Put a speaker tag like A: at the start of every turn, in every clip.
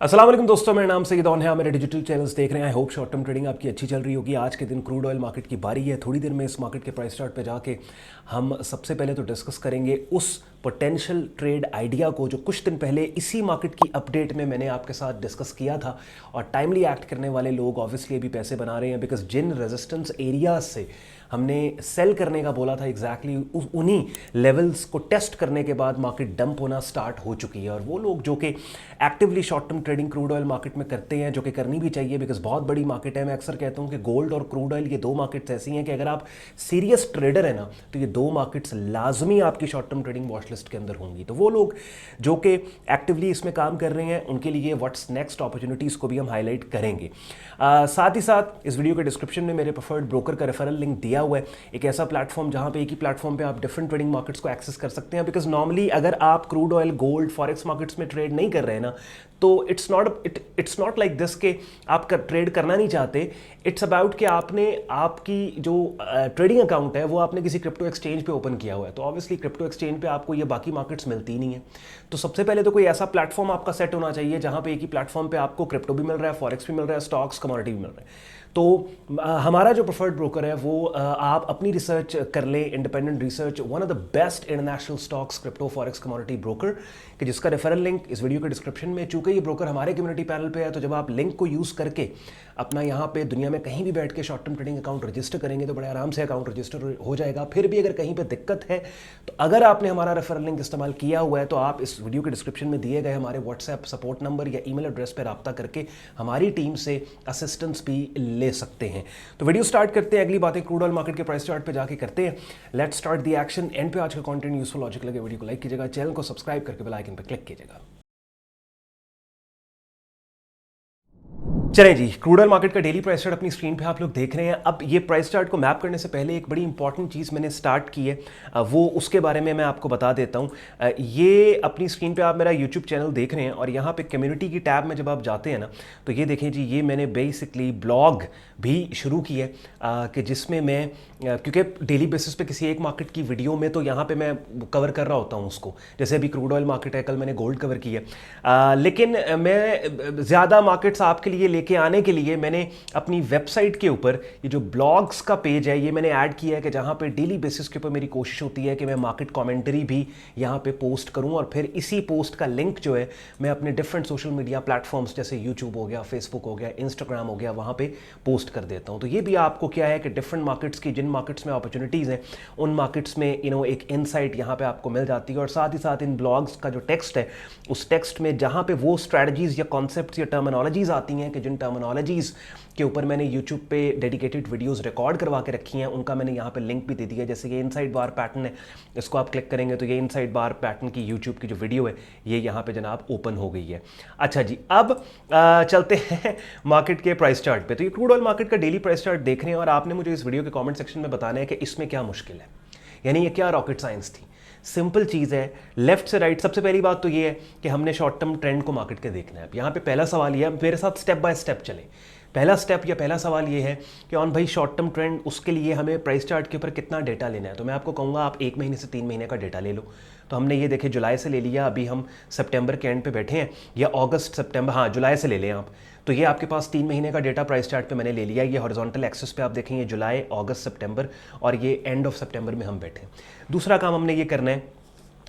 A: अस्सलाम वालेकुम दोस्तों, मेरा नाम सईद ऑन है। मेरे डिजिटल चैनल्स देख रहे हैं। I hope short term trading आपकी अच्छी चल रही होगी। आज के दिन क्रूड ऑयल मार्केट की बारी है। थोड़ी देर में इस मार्केट के प्राइस चार्ट पे जाके हम सबसे पहले तो डिस्कस करेंगे उस पोटेंशियल ट्रेड आइडिया को जो कुछ दिन पहले इसी मार्केट की अपडेट में मैंने आपके साथ डिस्कस किया था। और टाइमली एक्ट करने वाले लोग ऑब्वियसली अभी पैसे बना रहे हैं, बिकॉज जिन रेजिस्टेंस एरियाज से हमने सेल करने का बोला था एग्जैक्टली उन्हीं लेवल्स को टेस्ट करने के बाद मार्केट डंप होना स्टार्ट हो चुकी है। और वो लोग जो कि actively short term trading crude oil market में करते हैं, जो कि करनी भी चाहिए बिकॉज बहुत बड़ी मार्केट है। मैं अक्सर कहता हूं कि गोल्ड और क्रूड ऑयल ये दो मार्केट्स ऐसी हैं कि अगर आप सीरियस ट्रेडर है ना, तो ये दो मार्केट्स लाजमी आपकी short term trading watch list के अंदर होंगी। तो वो लोग जो कि एक्टिवली इसमें काम कर रहे हैं उनके लिए व्हाट्स नेक्स्ट अपॉर्चुनिटीज़ को भी हम हाईलाइट करेंगे। साथ ही साथ इस वीडियो के डिस्क्रिप्शन में मेरे प्रेफर्ड ब्रोकर का रेफरल लिंक दिया हुआ है। एक ऐसा प्लेटफॉर्म जहां पे एक ही प्लेटफॉर्म पे आप डिफरेंट ट्रेडिंग मार्केट्स को एक्सेस कर सकते हैं। बिकॉज नॉर्मली अगर आप crude oil, gold, forex markets में ट्रेड नहीं कर रहे हैं ना, तो इट्स नॉट लाइक दिस के आप ट्रेड करना नहीं चाहते। इट्स अबाउट कि आपने आपकी जो ट्रेडिंग अकाउंट है वो आपने किसी क्रिप्टो एक्सचेंज पे ओपन किया हुआ है। तो ऑब्वियसली क्रिप्टो एक्सचेंज पे आपको ये बाकी मार्केट्स मिलती ही नहीं है। तो सबसे पहले तो कोई ऐसा प्लेटफॉर्म आपका सेट होना चाहिए जहां पे एक ही प्लेटफॉर्म पे आपको क्रिप्टो भी मिल रहा है, फॉरेक्स भी मिल रहा है, स्टॉक्स, कमोडिटी भी मिल रहा है। तो हमारा जो प्रेफर्ड ब्रोकर है वो आप अपनी रिसर्च कर ले, independent research, one of the best international stocks, crypto, forex, commodity broker, कि जिसका रेफरल लिंक इस वीडियो के डिस्क्रिप्शन में। चूंकि ये ब्रोकर हमारे कम्युनिटी पैनल पे है, तो जब आप लिंक को यूज़ करके अपना यहाँ पे दुनिया में कहीं भी बैठ के short term trading account register करेंगे तो बड़े आराम से अकाउंट रजिस्टर हो जाएगा। फिर भी अगर कहीं पे दिक्कत है तो अगर आपने हमारा रेफरल लिंक इस्तेमाल किया हुआ है तो आप इस वीडियो के डिस्क्रिप्शन में दिए गए हमारे व्हाट्सएप सपोर्ट नंबर या ईमेल एड्रेस पर रब्ता करके हमारी टीम से असिस्टेंस भी ले सकते हैं। तो वीडियो स्टार्ट करते हैं। अगली बातें क्रूड ऑयल मार्केट के प्राइस चार्ट पे जाके करते हैं। Let's start the action. And पे आज का कंटेंट यूजफुल लॉजिक लगे वीडियो को लाइक कीजिएगा, चैनल को सब्सक्राइब करके बेल आइकन पर क्लिक कीजिएगा। चलें जी, क्रूड ऑयल मार्केट का डेली प्राइस चार्ट अपनी स्क्रीन पे आप लोग देख रहे हैं। अब ये प्राइस चार्ट को मैप करने से पहले एक बड़ी इंपॉर्टेंट चीज़ मैंने स्टार्ट की है, वो उसके बारे में मैं आपको बता देता हूँ। ये अपनी स्क्रीन पे आप मेरा यूट्यूब चैनल देख रहे हैं और यहाँ पे कम्युनिटी की टैब में जब आप जाते हैं ना, तो ये देखें जी, ये मैंने बेसिकली ब्लॉग भी शुरू की है कि जिसमें मैं क्योंकि डेली बेसिस पे किसी एक मार्केट की वीडियो में तो यहाँ पे मैं कवर कर रहा होता हूँ उसको। जैसे अभी क्रूड ऑयल मार्केट है, कल मैंने गोल्ड कवर की है, लेकिन मैं ज़्यादा मार्केट्स आपके लिए लेके आने के लिए मैंने अपनी वेबसाइट के ऊपर ये जो ब्लॉग्स का पेज है ये मैंने ऐड किया है कि जहाँ पे डेली बेसिस के ऊपर मेरी कोशिश होती है कि मैं मार्केट कमेंट्री भी यहाँ पे पोस्ट करूँ। और फिर इसी पोस्ट का लिंक जो है मैं अपने डिफरेंट सोशल मीडिया प्लेटफॉर्म्स जैसे यूट्यूब हो गया, फेसबुक हो गया, इंस्टाग्राम हो गया, वहाँ पे पोस्ट कर देता हूँ। तो ये भी आपको क्या है कि डिफरेंट मार्केट्स की जिन मार्केट्स में अपॉर्चुनिटीज़ हैं उन मार्केट्स में एक इनसाइट यहाँ पे आपको मिल जाती है। और साथ ही साथ इन ब्लॉग्स का जो टेक्स्ट है उस टेक्स्ट में जहाँ पे वो स्ट्रैटेजीज या कॉन्सेप्ट्स या टर्मिनोलॉजीज आती हैं कि जिन टर्मिनोलॉजीज के ऊपर मैंने यूट्यूब पे डेडिकेटेड वीडियोस रिकॉर्ड करवा के रखी हैं उनका मैंने यहाँ पे लिंक भी दे दिया है। जैसे ये इनसाइड बार पैटर्न है, इसको आप क्लिक करेंगे तो ये इनसाइड बार पैटर्न की यूट्यूब की जो वीडियो है ये यहाँ पे जनाब ओपन हो गई है। अच्छा जी, अब चलते हैं मार्केट के प्राइस चार्ट पे। तो ये क्रूड ऑयल मार्केट का डेली प्राइस चार्ट देख रहे हैं और आपने मुझे इस वीडियो के कॉमेंट सेक्शन में बताना है कि इसमें क्या मुश्किल है, यानी ये क्या रॉकेट साइंस थी। सिंपल चीज़ है, लेफ्ट से राइट। सबसे पहली बात तो ये है कि हमने शॉर्ट टर्म ट्रेंड को मार्केट के देखना है। यहाँ पे पहला सवाल ये है, मेरे साथ स्टेप बाय स्टेप चले। पहला स्टेप या पहला सवाल ये है कि ऑन भाई शॉर्ट टर्म ट्रेंड, उसके लिए हमें प्राइस चार्ट के ऊपर कितना डेटा लेना है। तो मैं आपको कहूँगा आप 1 महीने से 3 महीने का डेटा ले लो। तो हमने ये देखे जुलाई से ले लिया, अभी हम सितंबर के एंड पे बैठे हैं, या अगस्त सितंबर, हाँ जुलाई से ले लें आप। तो ये आपके पास 3 महीने का डेटा प्राइस चार्ट पे मैंने ले लिया। ये हॉरिजॉन्टल एक्सिस पे आप देखेंगे जुलाई, अगस्त, सितंबर, और ये एंड ऑफ सितंबर में हम बैठे हैं। दूसरा काम हमने ये करना है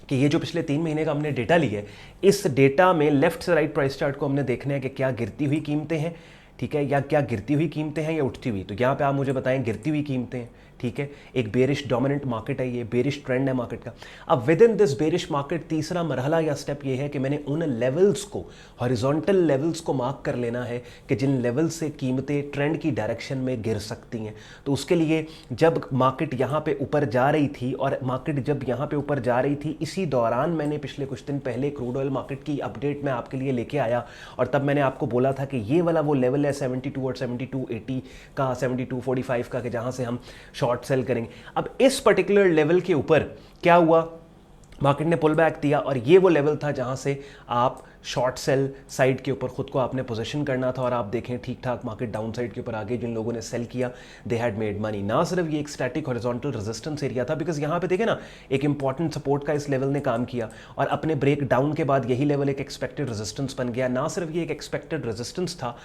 A: कि ये जो पिछले 3 महीने का हमने डेटा लिया है, इस डेटा में लेफ्ट से राइट प्राइस चार्ट को हमने देखना है कि क्या गिरती हुई कीमतें हैं, ठीक है, या क्या गिरती हुई कीमतें हैं या उठती हुई। तो यहाँ पे आप मुझे बताएं गिरती हुई कीमतें हैं, ठीक है, एक बेरिश डोमिनेंट मार्केट है, ये बेरिश ट्रेंड है मार्केट का। अब with in this bearish market तीसरा मरहला या स्टेप ये है कि मैंने उन लेवल्स को, हॉरिजॉन्टल लेवल्स को मार्क कर लेना है कि जिन लेवल से कीमतें ट्रेंड की डायरेक्शन में गिर सकती हैं। तो उसके लिए जब मार्केट यहाँ पे ऊपर जा रही थी और मार्केट जब यहाँ पे ऊपर जा रही थी, इसी दौरान मैंने पिछले कुछ दिन पहले क्रूड ऑयल मार्केट की अपडेट में आपके लिए लेके आया और तब मैंने आपको बोला था कि ये वाला वो लेवल है 72 और 7280 का, 7245 का, कि जहाँ से हम शॉर्ट सेल करेंगे। अब इस पर्टिकुलर लेवल के ऊपर क्या हुआ, मार्केट ने पुल बैक दिया और ये वो लेवल था जहां से आप शॉर्ट सेल साइड के ऊपर खुद को आपने पोजीशन करना था और आप देखें ठीक ठाक मार्केट डाउन साइड के ऊपर आगे जिन लोगों ने सेल किया दे हैड मेड मनी। ना सिर्फ ये एक स्टैटिक हॉरिजॉन्टल रेजिस्टेंस एरिया था, बिकॉज यहाँ पे देखें ना एक इंपॉर्टेंट सपोर्ट का इस लेवल ने काम किया और अपने ब्रेक डाउन के बाद यही लेवल एक एक्सपेक्टेड रेजिस्टेंस बन गया। ना सिर्फ ये एक एक्सपेक्टेड रेजिस्टेंस था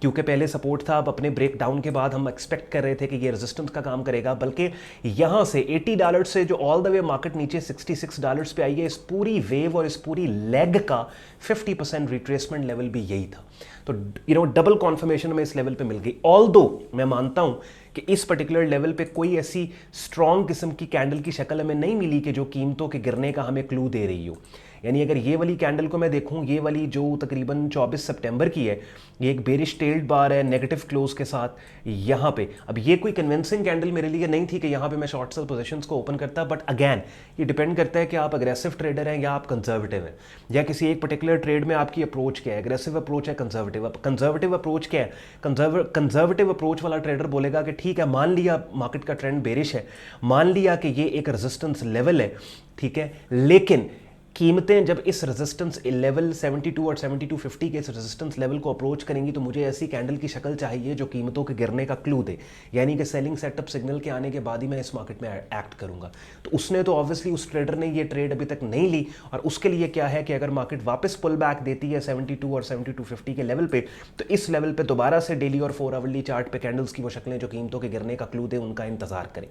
A: क्योंकि पहले सपोर्ट था, अब अपने ब्रेक डाउन के बाद हम एक्सपेक्ट कर रहे थे कि ये रेजिस्टेंस का काम करेगा, बल्कि यहाँ से $80 से जो ऑल द वे मार्केट नीचे $66 पे आई है, इस पूरी वेव और इस पूरी लेग का 50% रिट्रेसमेंट लेवल भी यही था। तो डबल कॉन्फर्मेशन में इस लेवल पे मिल गई। ऑल्दो मैं मानता हूं कि इस पर्टिकुलर लेवल पे कोई ऐसी स्ट्रॉन्ग किस्म की कैंडल की शक्ल हमें नहीं मिली कि जो कीमतों के गिरने का हमें क्लू दे रही हो। यानी अगर ये वाली कैंडल को मैं देखूं, ये वाली जो तकरीबन 24 सितंबर की है, ये एक बेरिश टेल्ड बार है नेगेटिव क्लोज के साथ यहाँ पे। अब ये कोई कन्विंसिंग कैंडल मेरे लिए नहीं थी कि यहाँ पे मैं शॉर्ट सेल पोजीशंस को ओपन करता, बट अगेन ये डिपेंड करता है कि आप अग्रेसिव ट्रेडर हैं या आप कंजर्वेटिव हैं, या किसी एक पर्टिकुलर ट्रेड में आपकी अप्रोच क्या है, अग्रेसिव अप्रोच है कंजर्वेटिव। कंजर्वेटिव अप्रोच क्या है? कंजर्वेटिव अप्रोच वाला ट्रेडर बोलेगा कि ठीक है, मान लिया मार्केट का ट्रेंड बेरिश है, मान लिया कि ये एक रेजिस्टेंस लेवल है, ठीक है, लेकिन कीमतें जब इस रेजिस्टेंस लेवल 72 और 7250 के इस रेजिस्टेंस लेवल को अप्रोच करेंगी तो मुझे ऐसी कैंडल की शक्ल चाहिए जो कीमतों के गिरने का क्लू दे, यानी कि सेलिंग सेटअप सिग्नल के आने के बाद ही मैं इस मार्केट में एक्ट करूंगा। तो उसने तो ऑब्वियसली उस ट्रेडर ने ये ट्रेड अभी तक नहीं ली, और उसके लिए क्या है कि अगर मार्केट वापस पुल बैक देती है 72 और 7250 के लेवल पे, तो इस लेवल पे दोबारा से डेली और 4 आवरली चार्ट पे कैंडल्स की वो शक्लें जो कीमतों के गिरने का क्लू दे, उनका इंतजार करें।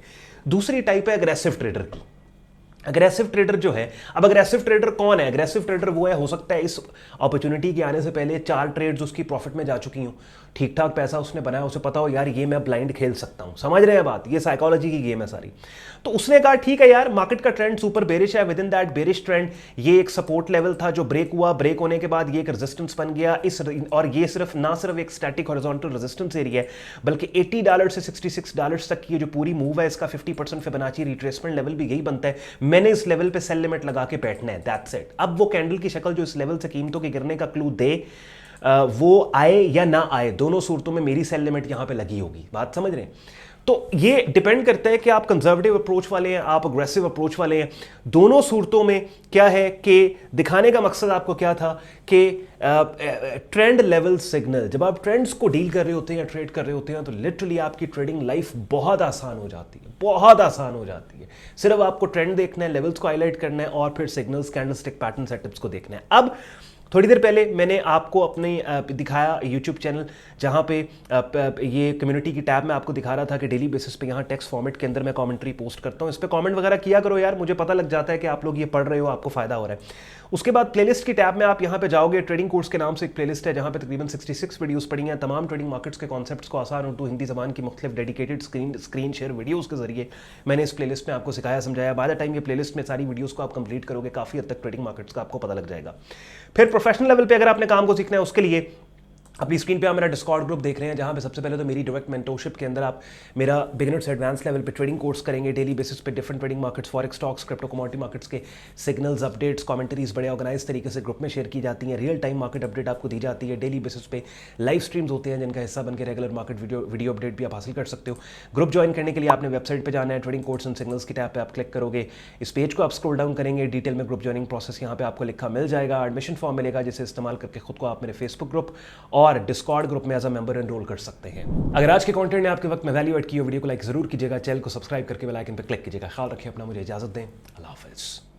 A: दूसरी टाइप है अग्रेसिव ट्रेडर की। अग्रेसिव ट्रेडर जो है, अब अग्रेसिव ट्रेडर कौन है? अग्रेसिव ट्रेडर वो है, हो सकता है इस अपॉर्चुनिटी के आने से पहले 4 ट्रेड्स उसकी प्रॉफिट में जा चुकी हूं, ठीक ठाक पैसा उसने बनाया, उसे पता हो यार ये मैं ब्लाइंड खेल सकता हूं। समझ रहे हैं बात? ये साइकोलॉजी की गेम है सारी। तो उसने कहा ठीक है यार, मार्केट का ट्रेंड सुपर बेरिश है, with in that bearish trend ये एक सपोर्ट लेवल था जो ब्रेक हुआ, ब्रेक होने के बाद ये एक रेजिस्टेंस बन गया और ये सिर्फ ना सिर्फ एक स्टैटिक हॉरिजॉन्टल रेजिस्टेंस एरिया है, बल्कि $80 से $66 तक की ये जो पूरी मूव है, इसका 50% फिबोनाची रिट्रेसमेंट लेवल भी यही बनता है। मैंने इस लेवल पे सेल लिमिट लगा के बैठना है, दैट्स इट। अब वो कैंडल की शक्ल जो इस लेवल से कीमतों के गिरने का क्लू दे, वो आए या ना आए, दोनों सूरतों में मेरी सेल लिमिट यहां पे लगी होगी। बात समझ रहे हैं? तो ये डिपेंड करता है कि आप कंजर्वेटिव अप्रोच वाले हैं, आप अग्रेसिव अप्रोच वाले हैं। दोनों सूरतों में क्या है कि दिखाने का मकसद आपको क्या था कि ट्रेंड लेवल सिग्नल, जब आप ट्रेंड्स को डील कर रहे होते हैं या ट्रेड कर रहे होते हैं, तो लिटरली आपकी ट्रेडिंग लाइफ बहुत आसान हो जाती है, बहुत आसान हो जाती है। सिर्फ आपको ट्रेंड देखना है, लेवल्स को हाईलाइट करना है और फिर सिग्नल्स, कैंडलस्टिक पैटर्न, सेटअप्स को देखना है। अब थोड़ी देर पहले मैंने आपको अपने दिखाया यूट्यूब चैनल, जहाँ पे ये कम्युनिटी की टैब में आपको दिखा रहा था कि डेली बेसिस पे यहाँ टेक्स्ट फॉर्मेट के अंदर मैं कमेंट्री पोस्ट करता हूँ। इस पर कमेंट वगैरह किया करो यार, मुझे पता लग जाता है कि आप लोग ये पढ़ रहे हो, आपको फायदा हो रहा है। उसके बाद प्लेलिस्ट की टैब में आप यहाँ पे जाओगे, ट्रेडिंग कोर्स के नाम से एक प्लेलिस्ट है जहाँ पे तकरीबन 66 वीडियोस पड़ी हैं, तमाम ट्रेडिंग मार्केट्स के कॉन्सेप्ट्स को आसान उर्दू हिंदी ज़बान की मुख्तलिफ डेडिकेटेड स्क्रीन शेयर वीडियोज़ के जरिए मैंने इस प्लेलिस्ट में आपको सिखाया समझाया। बाय द टाइम ये प्लेलिस्ट में सारी वीडियोज़ को आप कंप्लीट करोगे, काफ़ी हद तक ट्रेडिंग मार्केट्स का आपको पता लग जाएगा। फिर प्रोफेशनल लेवल पे अगर आपने काम को सीखना है, उसके लिए अपनी स्क्रीन पे आप मेरा डिस्कॉर्ड ग्रुप देख रहे हैं, जहाँ पे सबसे पहले तो मेरी डायरेक्ट मेंटरशिप के अंदर आप मेरा बिगिनर से एडवांस लेवल पे ट्रेडिंग कोर्स करेंगे, डेली बेसिस पे different trading markets, forex, stocks, crypto, commodity markets के सिग्नल्स, अपडेट्स, कमेंटरीज बड़े ऑर्गेनाइज तरीके से ग्रुप में शेयर की जाती हैं, रियल टाइम मार्केट अपडेट आपको दी जाती है, डेली बेसिस पे लाइव स्ट्रीम्स होते हैं जिनका हिस्सा बनकर रेगुलर मार्केट वीडियो अपडेट भी आप हासिल कर सकते हो। ग्रुप ज्वाइन करने के लिए आपने वेबसाइट पर जाना है, ट्रेडिंग कोर्स एंड सिग्नल्स की टैब पर आप क्लिक करोगे, इस पेज को आप स्क्रॉल डाउन करेंगे, डिटेल में ग्रुप ज्वाइनिंग प्रोसेस यहाँ पे आपको लिखा मिल जाएगा, एडमिशन फॉर्म मिलेगा जिसे इस्तेमाल करके खुद को आप मेरे फेसबुक ग्रुप और डिस्कॉर्ड ग्रुप में एज अ मेंबर एनरोल कर सकते हैं। अगर आज के कंटेंट ने आपके वक्त में वैल्यू ऐड की हो, वीडियो को लाइक जरूर कीजिएगा, चैनल को सब्सक्राइब करके बेल आइकन पर क्लिक कीजिएगा। ख्याल रखिए अपना, मुझे इजाजत दें, अल्लाह हाफिज़।